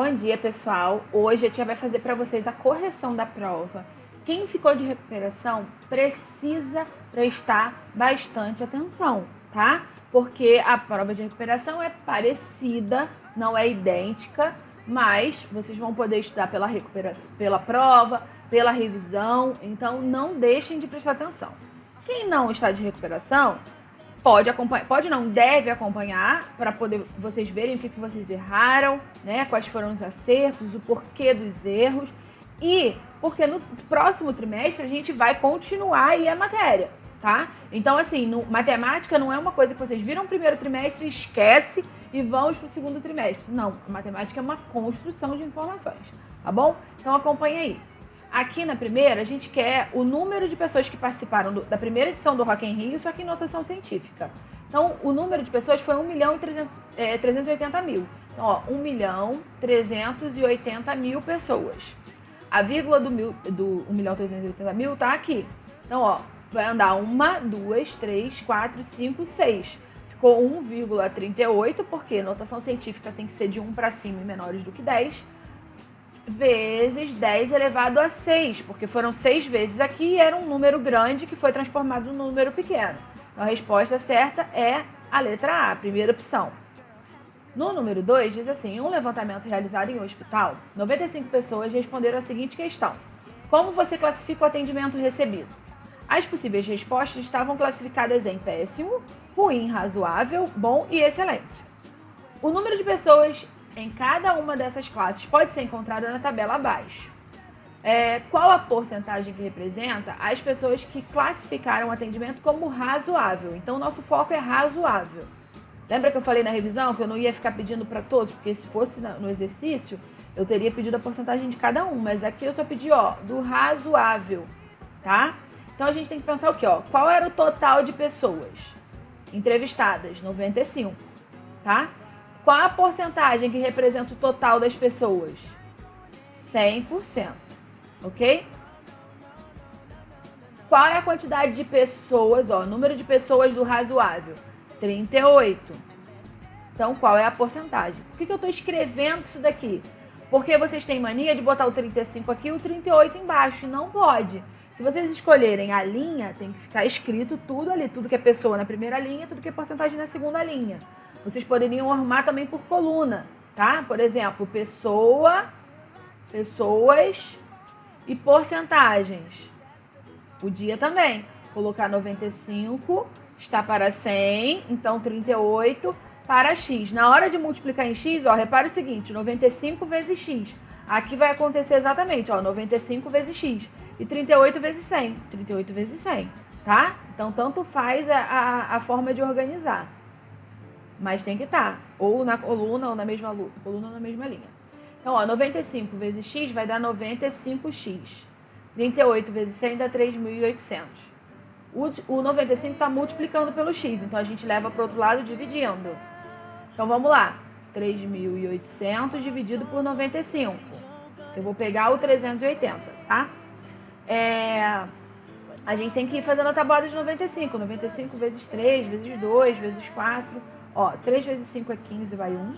Bom dia, pessoal. Hoje a tia vai fazer para vocês a correção da prova. Quem ficou de recuperação precisa prestar bastante atenção, tá? Porque a prova de recuperação é parecida, não é idêntica, mas vocês vão poder estudar pela recuperação, pela prova, pela revisão, então não deixem de prestar atenção. Quem não está de recuperação pode acompanhar, deve acompanhar para poder vocês verem o que vocês erraram, né? Quais foram os acertos, o porquê dos erros e porque no próximo trimestre a gente vai continuar aí a matéria, tá? Então, assim, matemática não é uma coisa que vocês viram no primeiro trimestre, esquece e vamos para o segundo trimestre. Não, a matemática é uma construção de informações, tá bom? Então acompanha aí. Aqui na primeira, a gente quer o número de pessoas que participaram da primeira edição do Rock in Rio, só que em notação científica. Então, o número de pessoas foi 1.380.000. Então, ó, 1.380.000 pessoas. A vírgula do 1.380.000 tá aqui. Então, ó, vai andar 1, 2, 3, 4, 5, 6. Ficou 1,38, porque notação científica tem que ser de 1 para cima e menores do que 10. Vezes 10 elevado a 6, porque foram 6 vezes aqui e era um número grande que foi transformado num número pequeno. Então a resposta certa é a letra A, a primeira opção. No número 2 diz assim, em um levantamento realizado em um hospital, 95 pessoas responderam a seguinte questão: como você classifica o atendimento recebido? As possíveis respostas estavam classificadas em péssimo, ruim, razoável, bom e excelente. O número de pessoas em cada uma dessas classes pode ser encontrada na tabela abaixo. Qual a porcentagem que representa as pessoas que classificaram o atendimento como razoável? Então, o nosso foco é razoável. Lembra que eu falei na revisão que eu não ia ficar pedindo para todos, porque se fosse no exercício, eu teria pedido a porcentagem de cada um, mas aqui eu só pedi, ó, do razoável, tá? Então, a gente tem que pensar o quê, ó? Qual era o total de pessoas entrevistadas? 95, tá? Qual a porcentagem que representa o total das pessoas? 100%, ok? Qual é a quantidade de pessoas, ó, número de pessoas do razoável? 38. Então, qual é a porcentagem? Por que eu estou escrevendo isso daqui? Porque vocês têm mania de botar o 35 aqui e o 38 embaixo. Não pode. Se vocês escolherem a linha, tem que ficar escrito tudo ali. Tudo que é pessoa na primeira linha, tudo que é porcentagem na segunda linha. Vocês poderiam arrumar também por coluna, tá? Por exemplo, pessoas e porcentagens. Podia também colocar 95 está para 100, então 38 para x. Na hora de multiplicar em x, ó, repara o seguinte, 95 vezes x. Aqui vai acontecer exatamente, ó, 95 vezes x. E 38 vezes 100, 38 vezes 100, tá? Então, tanto faz a forma de organizar. Mas tem que estar ou na coluna ou na mesma coluna ou na mesma linha. Então, ó, 95 vezes x vai dar 95x. 38 vezes 100 dá 3.800. O 95 está multiplicando pelo x, então a gente leva para o outro lado dividindo. Então, vamos lá. 3.800 dividido por 95. Eu vou pegar o 380, tá? A gente tem que ir fazendo a tabuada de 95. 95 vezes 3, vezes 2, vezes 4... Ó, 3 vezes 5 é 15, vai 1.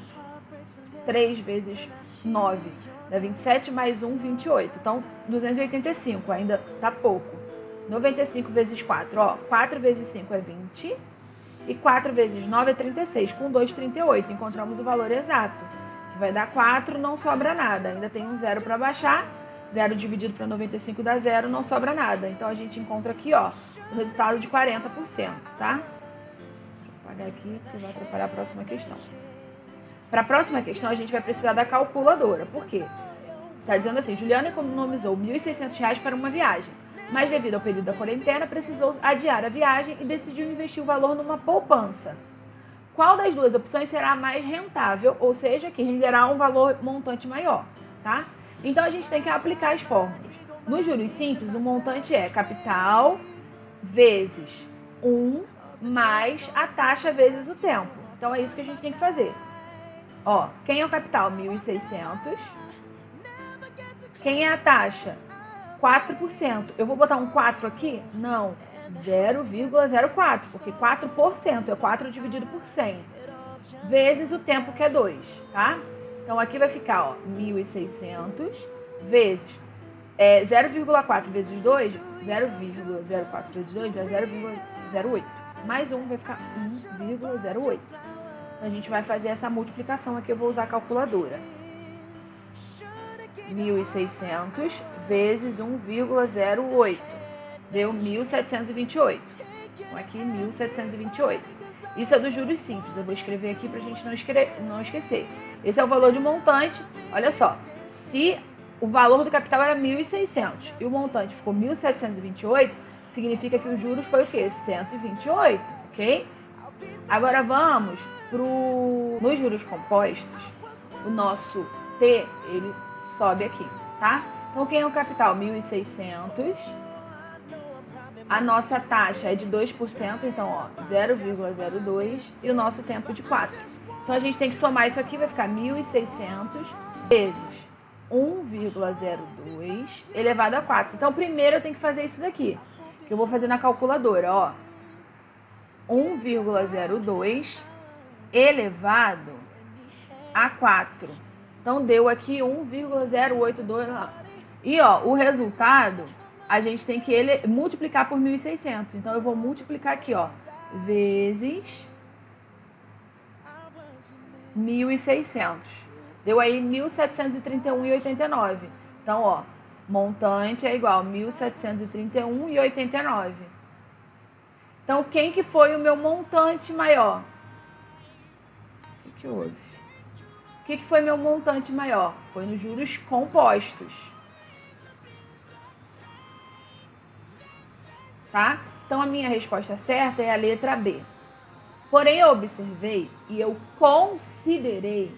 3 vezes 9 dá 27, mais 1, 28. Então, 285, ainda tá pouco. 95 vezes 4, ó, 4 vezes 5 é 20. E 4 vezes 9 é 36, com 2, 38. Encontramos o valor exato, que vai dar 4, não sobra nada. Ainda tem um zero para baixar. 0 dividido para 95 dá 0, não sobra nada. Então, a gente encontra aqui, ó, o resultado de 40%, tá? Apagar aqui, que vai atrapalhar a próxima questão. Para a próxima questão, a gente vai precisar da calculadora. Por quê? Está dizendo assim, Juliana economizou R$ 1.600 para uma viagem, mas devido ao período da quarentena, precisou adiar a viagem e decidiu investir o valor numa poupança. Qual das duas opções será mais rentável, ou seja, que renderá um valor montante maior, tá? Então, a gente tem que aplicar as fórmulas. Nos juros simples, o montante é capital vezes 1 mais a taxa vezes o tempo. Então, é isso que a gente tem que fazer. Ó, quem é o capital? 1.600. Quem é a taxa? 4%. Eu vou botar um 4 aqui? Não. 0,04, porque 4% é 4 dividido por 100. Vezes o tempo, que é 2, tá? Então, aqui vai ficar, ó, 1.600 vezes 0,4 vezes 2, 0,04 vezes 2 dá 0,08. Mais 1 vai ficar 1,08. Então, a gente vai fazer essa multiplicação aqui, eu vou usar a calculadora. 1.600 vezes 1,08 deu 1.728. Então, aqui 1.728. Isso é dos juros simples, eu vou escrever aqui para a gente não esquecer. Esse é o valor de montante. Olha só, se o valor do capital era 1.600 e o montante ficou 1.728, significa que os juros foi o quê? 128, ok? Agora vamos nos juros compostos. O nosso T, ele sobe aqui, tá? Então, quem é o capital? 1.600. A nossa taxa é de 2%, então, ó, 0,02 e o nosso tempo de 4. Então, a gente tem que somar isso aqui, vai ficar 1.600 vezes 1,02 elevado a 4. Então, primeiro eu tenho que fazer isso daqui, que eu vou fazer na calculadora, ó. 1,02 elevado a 4. Então, deu aqui 1,082 lá. E, ó, o resultado, a gente tem que multiplicar por 1.600. Então, eu vou multiplicar aqui, ó, vezes 1.600. Deu aí 1.731,89. Então, ó, montante é igual a 1.731,89. Então, quem que foi o meu montante maior? O que houve? O que foi meu montante maior? Foi nos juros compostos. Tá? Então, a minha resposta certa é a letra B. Porém, eu observei e eu considerei,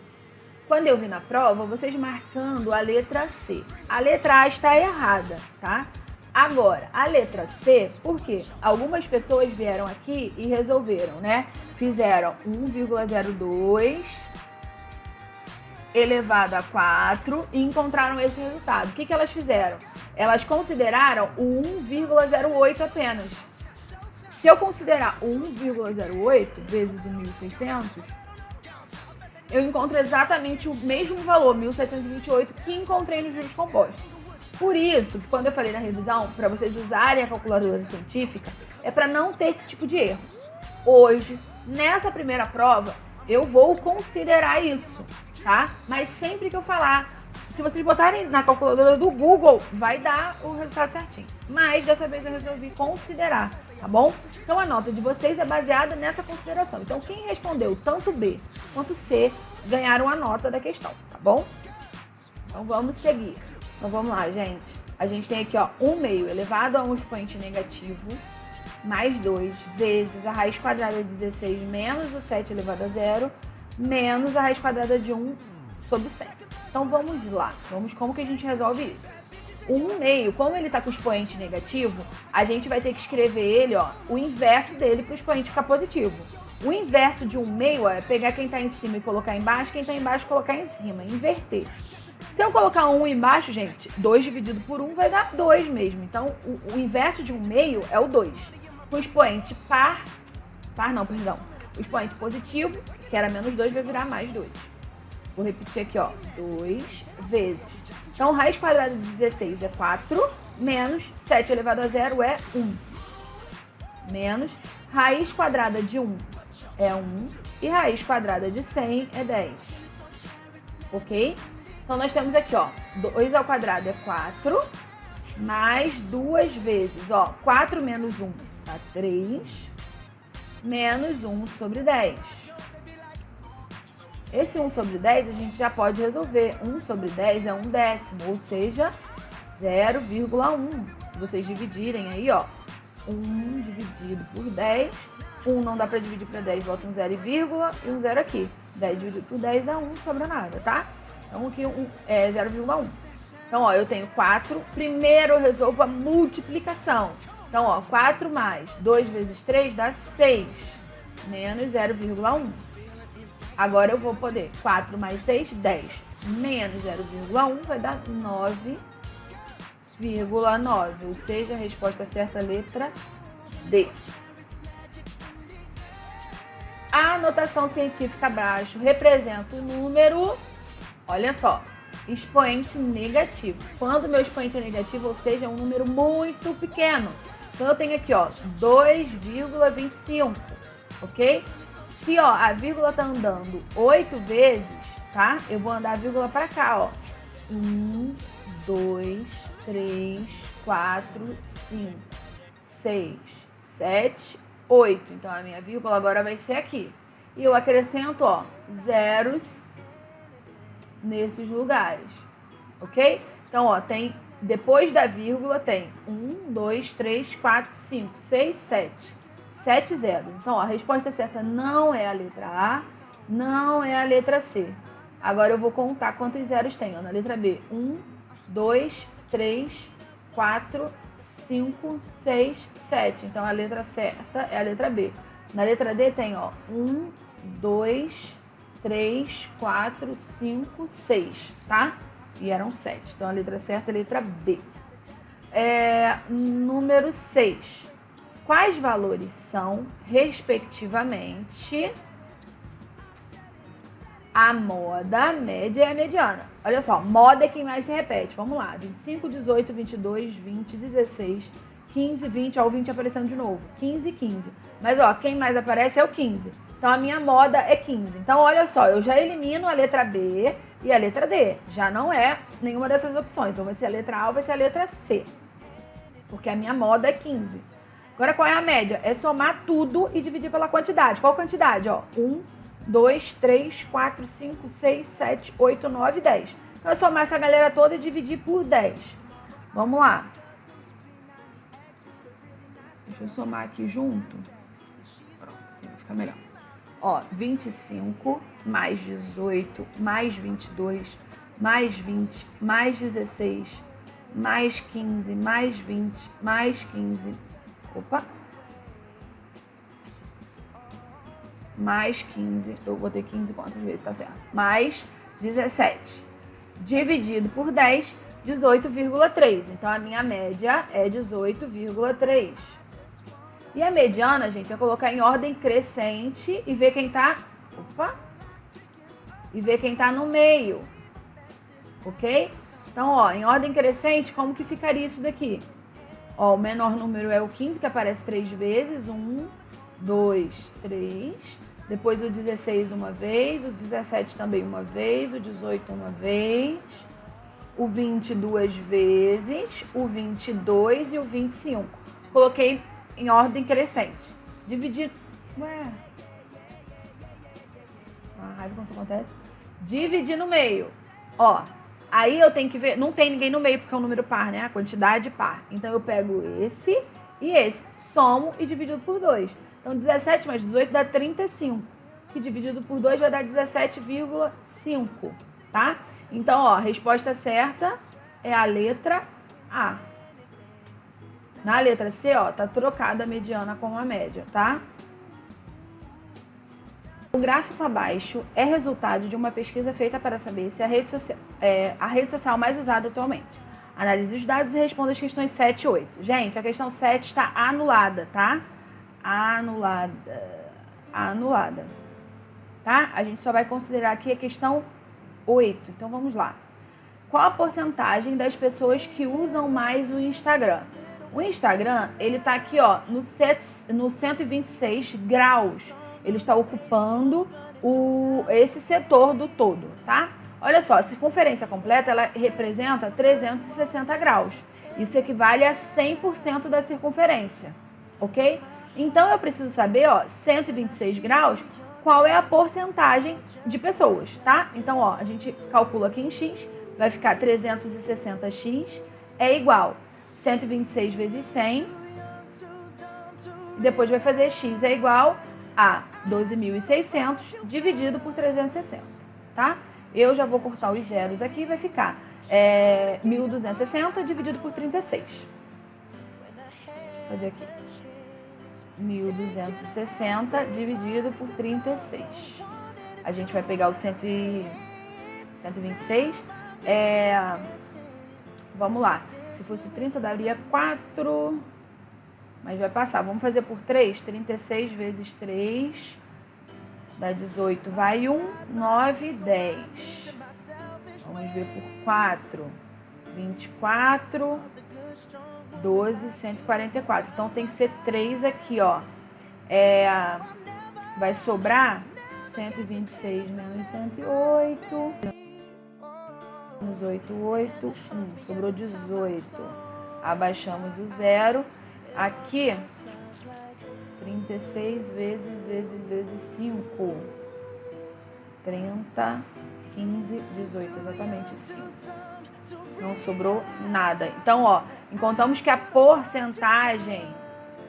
quando eu vi na prova, vocês marcando a letra C. A letra A está errada, tá? Agora, a letra C, por quê? Algumas pessoas vieram aqui e resolveram, né? Fizeram 1,02 elevado a 4 e encontraram esse resultado. O que elas fizeram? Elas consideraram o 1,08 apenas. Se eu considerar 1,08 vezes 1.600, eu encontro exatamente o mesmo valor, 1.728, que encontrei nos juros compostos. Por isso, que quando eu falei na revisão, para vocês usarem a calculadora científica, é para não ter esse tipo de erro. Hoje, nessa primeira prova, eu vou considerar isso, tá? Mas sempre que eu falar, se vocês botarem na calculadora do Google, vai dar o resultado certinho. Mas dessa vez eu resolvi considerar, tá bom? Então a nota de vocês é baseada nessa consideração. Então quem respondeu tanto B quanto C ganharam a nota da questão, tá bom? Então vamos seguir. Então vamos lá, gente. A gente tem aqui, ó, 1 meio elevado a um expoente negativo mais 2 vezes a raiz quadrada de 16 menos o 7 elevado a 0 menos a raiz quadrada de 1 sobre 7. Então vamos lá, como que a gente resolve isso? 1 meio, como ele está com expoente negativo, a gente vai ter que escrever ele, ó, o inverso dele para o expoente ficar positivo. O inverso de 1 meio é pegar quem está em cima e colocar embaixo, quem está embaixo colocar em cima, inverter. Se eu colocar 1 embaixo, gente, 2 dividido por 1 vai dar 2 mesmo. Então, o inverso de 1 meio é o 2. Com o expoente o expoente positivo, que era menos 2, vai virar mais 2. Vou repetir aqui, ó, 2 vezes. Então, raiz quadrada de 16 é 4, menos 7 elevado a 0 é 1. Menos raiz quadrada de 1 é 1 e raiz quadrada de 100 é 10. Ok? Então, nós temos aqui, ó, 2 ao quadrado é 4, mais 2 vezes, ó, 4 menos 1 dá 3, menos 1 sobre 10. Esse 1 sobre 10 a gente já pode resolver. 1 sobre 10 é 1 décimo, ou seja, 0,1. Se vocês dividirem aí, ó, 1 dividido por 10, 1 não dá para dividir para 10, volta um 0 e vírgula e um 0 aqui. 10 dividido por 10 dá 1, não sobra nada, tá? Então aqui é 0,1. Então, ó, eu tenho 4. Primeiro eu resolvo a multiplicação. Então, ó, 4 mais 2 vezes 3 dá 6, menos 0,1. Agora eu vou poder, 4 mais 6, 10, menos 0,1 vai dar 9,9, ou seja, a resposta certa é a letra D. A anotação científica abaixo representa o número Olha só, expoente negativo. Quando meu expoente é negativo, ou seja, é um número muito pequeno. Então eu tenho aqui, ó, 2,25, ok? Se, ó, a vírgula tá andando 8 vezes, tá? Eu vou andar a vírgula para cá, ó. 1, 2, 3, 4, 5, 6, 7, 8. Então a minha vírgula agora vai ser aqui. E eu acrescento, ó, zeros nesses lugares, ok? Então, ó, tem, depois da vírgula tem 1, 2, 3, 4, 5, 6, 7. 7 zeros. Então, ó, a resposta certa não é a letra A, não é a letra C. Agora eu vou contar quantos zeros tem. Ó, na letra B, 1, 2, 3, 4, 5, 6, 7. Então, a letra certa é a letra B. Na letra D tem, ó, 1, 2, 3, 4, 5, 6, tá? E eram 7. Então, a letra certa é a letra B. Número 6. Quais valores são, respectivamente, a moda, a média e a mediana? Olha só, moda é quem mais se repete. Vamos lá. 25, 18, 22, 20, 16, 15, 20. Ó, o 20 aparecendo de novo. 15, 15. Mas, ó, quem mais aparece é o 15. Então, a minha moda é 15. Então, olha só, eu já elimino a letra B e a letra D. Já não é nenhuma dessas opções. Ou vai ser a letra A ou vai ser a letra C. Porque a minha moda é 15. Agora, qual é a média? É somar tudo e dividir pela quantidade. Qual quantidade? Ó, 1, 2, 3, 4, 5, 6, 7, 8, 9, 10. Então, é somar essa galera toda e dividir por 10. Vamos lá. Deixa eu somar aqui junto. Pronto, assim vai ficar melhor. Ó, 25 mais 18 mais 22 mais 20 mais 16 mais 15 mais 20 mais 15. Opa! Mais 15, eu botei 15 quantas vezes, tá certo? Mais 17. Dividido por 10, 18,3. Então, a minha média é 18,3. E a mediana, gente, é colocar em ordem crescente e ver quem tá... Opa! E ver quem tá no meio. Ok? Então, ó, em ordem crescente, como que ficaria isso daqui? Ó, o menor número é o 15, que aparece 3 vezes. 1, 2, 3. Depois o 16 uma vez, o 17 também uma vez, o 18 uma vez, o 20 duas vezes, o 22 e o 25. Coloquei em ordem crescente. Dividir... Ué... A raiva quando isso acontece. Dividir no meio. Ó... Aí eu tenho que ver, não tem ninguém no meio porque é um número par, né? A quantidade par. Então eu pego esse e esse, somo e dividido por 2. Então 17 mais 18 dá 35, que dividido por 2 vai dar 17,5, tá? Então, ó, a resposta certa é a letra A. Na letra C, ó, tá trocada a mediana com a média, tá? O gráfico abaixo é resultado de uma pesquisa feita para saber se a rede social mais usada atualmente. Analise os dados e responda as questões 7 e 8. Gente, a questão 7 está anulada, tá? Anulada. Tá? A gente só vai considerar aqui a questão 8. Então, vamos lá. Qual a porcentagem das pessoas que usam mais o Instagram? O Instagram, ele tá aqui, ó, no 126 graus. Ele está ocupando esse setor do todo, tá? Olha só, a circunferência completa, ela representa 360 graus. Isso equivale a 100% da circunferência, ok? Então, eu preciso saber, ó, 126 graus, qual é a porcentagem de pessoas, tá? Então, ó, a gente calcula aqui em x, vai ficar 360x é igual 126 vezes 100. Depois vai fazer x é igual a 12.600 dividido por 360, tá? Eu já vou cortar os zeros aqui, vai ficar 1.260 dividido por 36. Vou fazer aqui. 1.260 dividido por 36. A gente vai pegar o 126. Vamos lá. Se fosse 30, daria 4... Mas vai passar. Vamos fazer por 3. 36 vezes 3 dá 18. Vai 1, 9, 10. Vamos ver por 4. 24, 12, 144. Então, tem que ser 3 aqui, ó. Vai sobrar 126 menos 108. Menos 8, 8. Sobrou 18. Abaixamos o 0. Aqui, 36 vezes 5. 30, 15, 18. Exatamente 5. Não sobrou nada. Então, ó, encontramos que a porcentagem,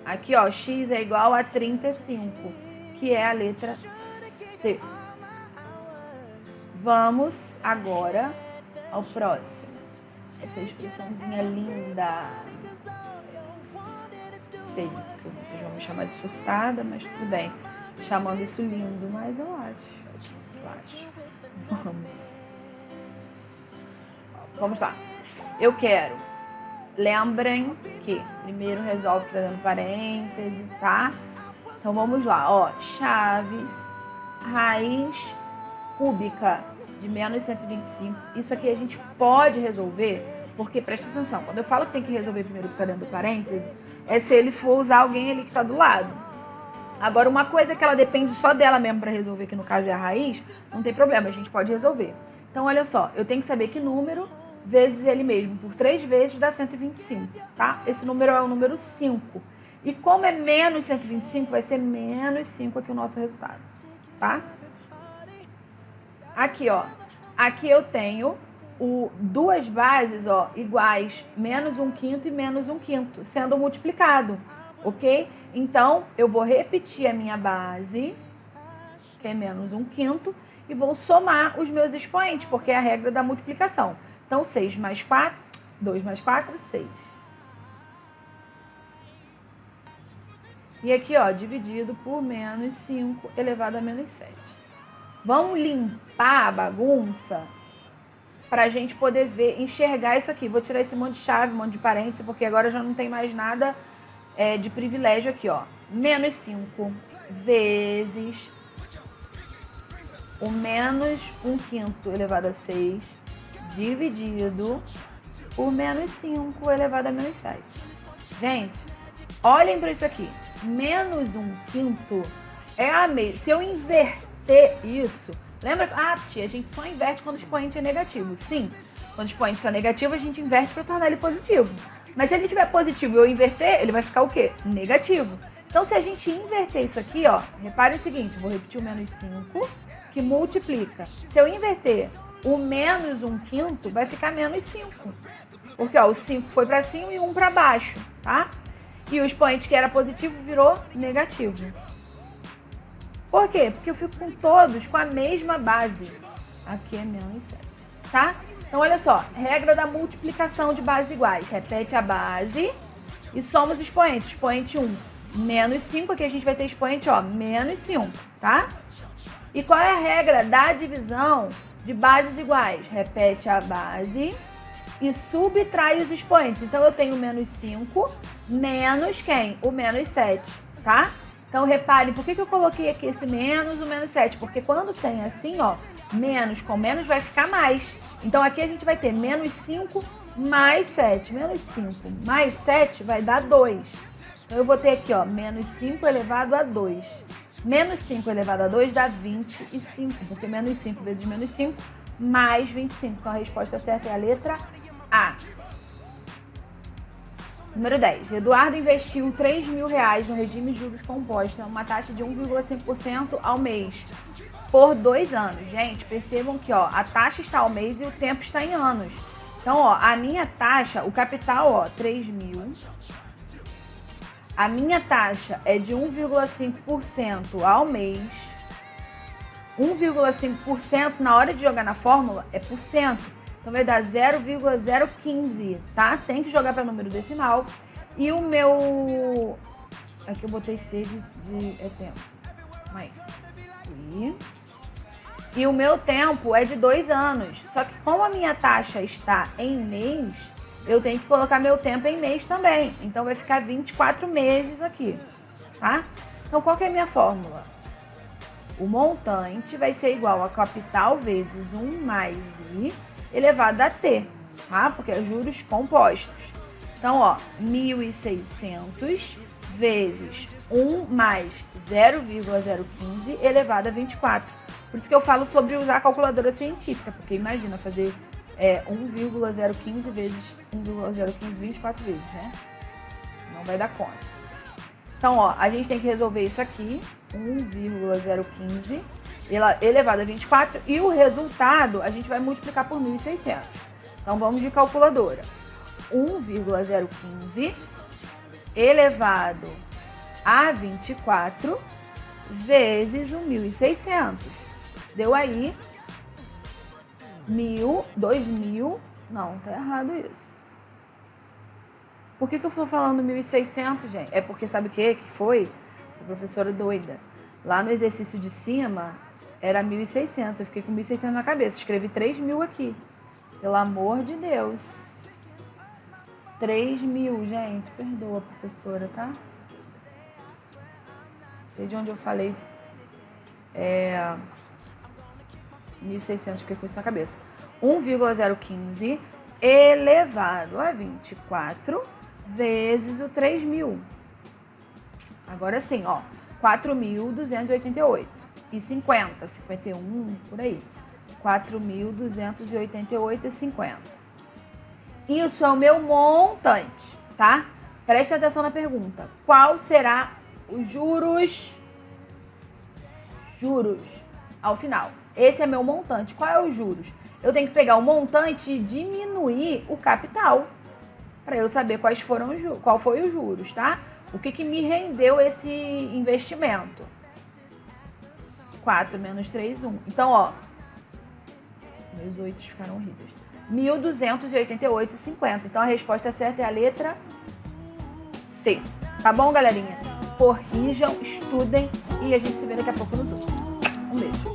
aqui, ó, x é igual a 35, que é a letra C. Vamos agora ao próximo. Essa expressãozinha linda. Sei que vocês vão me chamar de surtada, mas tudo bem. Chamando isso lindo, mas eu acho. Vamos lá. Eu quero. Lembrem que primeiro resolve trazendo parêntese, tá? Então vamos lá, ó. Chaves, raiz cúbica de menos 125. Isso aqui a gente pode resolver, porque presta atenção, quando eu falo que tem que resolver primeiro o que tá dentro do parêntese, é se ele for usar alguém ali que tá do lado. Agora, uma coisa que ela depende só dela mesmo para resolver, que no caso é a raiz, não tem problema, a gente pode resolver. Então, olha só, eu tenho que saber que número vezes ele mesmo por 3 vezes dá 125, tá? Esse número é o número 5. E como é menos 125, vai ser menos 5 aqui o nosso resultado, tá? Aqui, ó. Aqui eu tenho duas bases, ó, iguais, menos 1/5 e menos 1/5, sendo multiplicado, ok? Então, eu vou repetir a minha base, que é menos 1/5, e vou somar os meus expoentes, porque é a regra da multiplicação. Então, 6 mais 4, 2 mais 4, 6. E aqui, ó, dividido por menos 5 elevado a menos 7. Vamos limpar a bagunça para a gente poder ver, enxergar isso aqui. Vou tirar esse monte de chave, um monte de parênteses, porque agora já não tem mais nada de privilégio aqui, ó. Menos 5 vezes o menos 1/5 elevado a 6 dividido por menos 5 elevado a menos 7. Gente, olhem para isso aqui. Menos 1/5 é a mesma. Se eu inverter isso, lembra? Ah, tia, a gente só inverte quando o expoente é negativo. Sim, quando o expoente está negativo, a gente inverte para tornar ele positivo. Mas se ele estiver positivo e eu inverter, ele vai ficar o quê? Negativo. Então, se a gente inverter isso aqui, ó, reparem o seguinte, vou repetir o menos 5, que multiplica. Se eu inverter o menos 1/5, vai ficar menos 5. Porque, ó, o 5 foi para cima e 1 para baixo, tá? E o expoente que era positivo virou negativo. Por quê? Porque eu fico com todos com a mesma base. Aqui é menos 7, tá? Então, olha só, regra da multiplicação de bases iguais. Repete a base e soma os expoentes. Expoente 1, menos 5. Aqui a gente vai ter expoente, ó, menos 5, tá? E qual é a regra da divisão de bases iguais? Repete a base e subtrai os expoentes. Então, eu tenho menos 5 menos quem? O menos 7, tá? Então, reparem, por que eu coloquei aqui esse menos, o menos 7? Porque quando tem assim, ó, menos com menos vai ficar mais. Então, aqui a gente vai ter menos 5 mais 7. Menos 5 mais 7 vai dar 2. Então, eu vou ter aqui, ó, menos 5 elevado a 2. Menos 5 elevado a 2 dá 25, porque menos 5 vezes menos 5, mais 25. Então, a resposta certa é a letra A. Número 10. Eduardo investiu R$3.000 no regime de juros compostos, a uma taxa de 1,5% ao mês, por 2 anos. Gente, percebam que, ó, a taxa está ao mês e o tempo está em anos. Então, ó, a minha taxa, o capital, ó, 3.000. A minha taxa é de 1,5% ao mês. 1,5% na hora de jogar na fórmula é por cento. Então, vai dar 0,015, tá? Tem que jogar para número decimal. E o meu... Aqui eu botei T de tempo. Mas... E o meu tempo é de 2 anos. Só que como a minha taxa está em mês, eu tenho que colocar meu tempo em mês também. Então, vai ficar 24 meses aqui, tá? Então, qual que é a minha fórmula? O montante vai ser igual a capital vezes 1 mais I elevado a t, tá? Porque é juros compostos. Então, ó, 1.600 vezes 1 mais 0,015 elevado a 24. Por isso que eu falo sobre usar a calculadora científica, porque imagina fazer 1,015 vezes 1,015 24 vezes, né? Não vai dar conta. Então, ó, a gente tem que resolver isso aqui, 1,015 elevado a 24, e o resultado a gente vai multiplicar por 1.600. Então, vamos de calculadora. 1,015 elevado a 24 vezes o 1.600. Deu aí 2.000. Não, tá errado isso. Por que eu estou falando 1.600, gente? É porque sabe o que foi? A professora doida. Lá no exercício de cima era 1.600. Eu fiquei com 1.600 na cabeça. Escrevi 3.000 aqui. Pelo amor de Deus. 3.000, gente. Perdoa, professora, tá? Não sei de onde eu falei. 1.600, fiquei com isso na cabeça. 1,015 elevado a 24 vezes o 3.000. Agora sim, ó. 4.288 e 50, 51, por aí. 4.288 e 50. Isso é o meu montante, tá? Preste atenção na pergunta. Qual será os juros ao final? Esse é meu montante. Qual é os juros? Eu tenho que pegar o montante e diminuir o capital para eu saber qual foi os juros, tá? O que me rendeu esse investimento? 4 menos 3, 1. Então, ó, meus 8 ficaram horríveis. 1.288,50. Então, a resposta certa é a letra C. Tá bom, galerinha? Corrijam, estudem e a gente se vê daqui a pouco no Zoom. Um beijo.